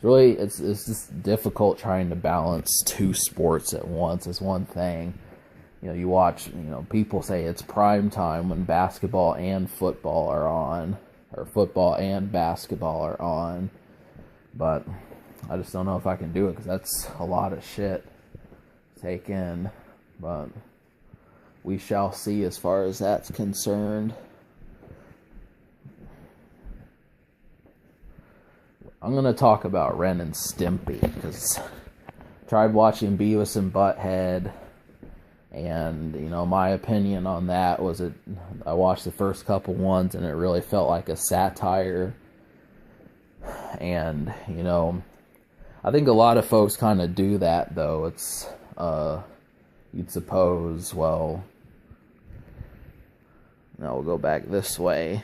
it's just difficult trying to balance two sports at once. Is one thing. You watch, people say it's prime time when basketball and football are on, or football and basketball are on, but I just don't know if I can do it, because that's a lot of shit to take in, but we shall see as far as that's concerned. I'm going to talk about Ren and Stimpy, because I tried watching Beavis and Butthead, and, my opinion on that was I watched the first couple ones, and it really felt like a satire. And, I think a lot of folks kind of do that, though. It's, you'd suppose, well, now we'll go back this way.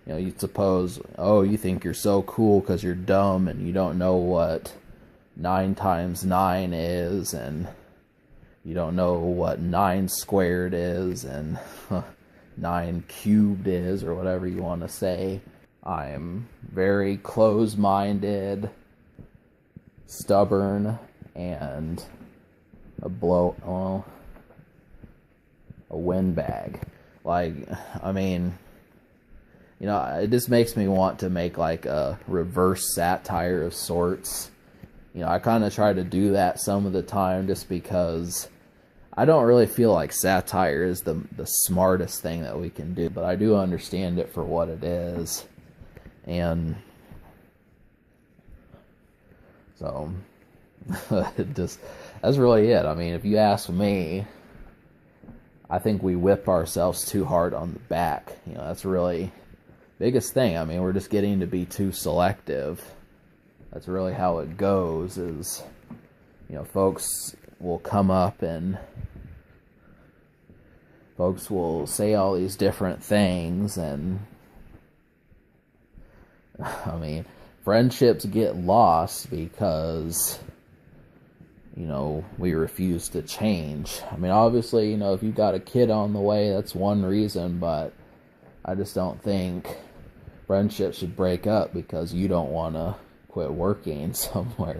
You'd suppose, oh, you think you're so cool because you're dumb and you don't know what 9 times 9 is, and you don't know what 9 squared is, and 9 cubed is, or whatever you want to say. I'm very close-minded, stubborn, and a windbag. It just makes me want to make like a reverse satire of sorts. I kind of try to do that some of the time, just because I don't really feel like satire is the smartest thing that we can do, but I do understand it for what it is. And so that's really it. If you ask me, I think we whip ourselves too hard on the back. That's really biggest thing. We're just getting to be too selective. That's really how it goes, is, folks will come up and folks will say all these different things, and friendships get lost because, we refuse to change. Obviously, if you've got a kid on the way, that's one reason, but I just don't think friendships should break up because you don't want to quit working somewhere,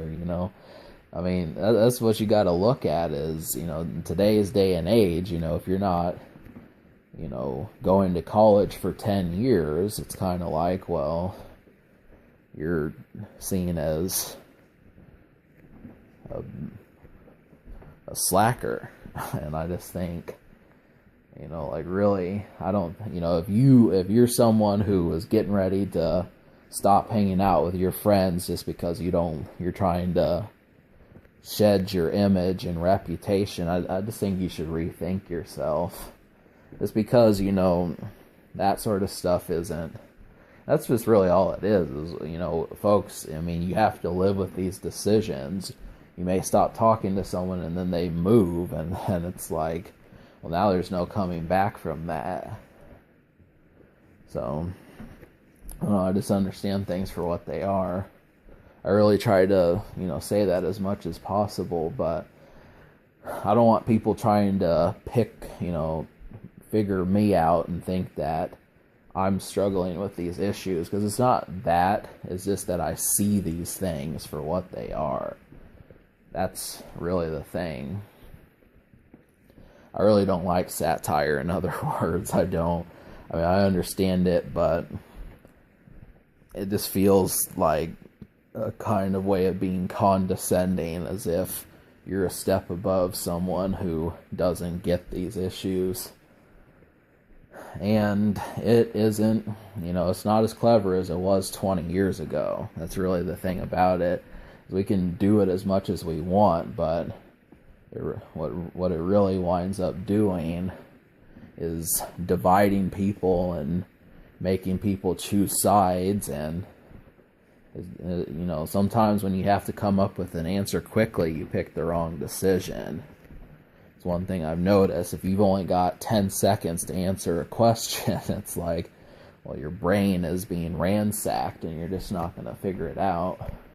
that's what you got to look at is, in today's day and age, if you're not, going to college for 10 years, it's kind of like, well, you're seen as a slacker. And I just think, really, I don't, if you're someone who is getting ready to stop hanging out with your friends just because you're trying to shed your image and reputation, I just think you should rethink yourself. Just because, that sort of stuff that's just really all it is, folks, you have to live with these decisions. You may stop talking to someone and then they move, and then it's like, well, now there's no coming back from that. So, I don't know, I just understand things for what they are. I really try to, say that as much as possible, but I don't want people trying to figure me out and think that I'm struggling with these issues, because it's not that, it's just that I see these things for what they are. That's really the thing. I really don't like satire, in other words. I don't. I understand it, but it just feels like a kind of way of being condescending, as if you're a step above someone who doesn't get these issues. And it isn't, it's not as clever as it was 20 years ago. That's really the thing about it. We can do it as much as we want, but what it really winds up doing is dividing people and making people choose sides. And sometimes when you have to come up with an answer quickly, you pick the wrong decision. It's one thing I've noticed. If you've only got 10 seconds to answer a question, it's like, well, your brain is being ransacked and you're just not going to figure it out.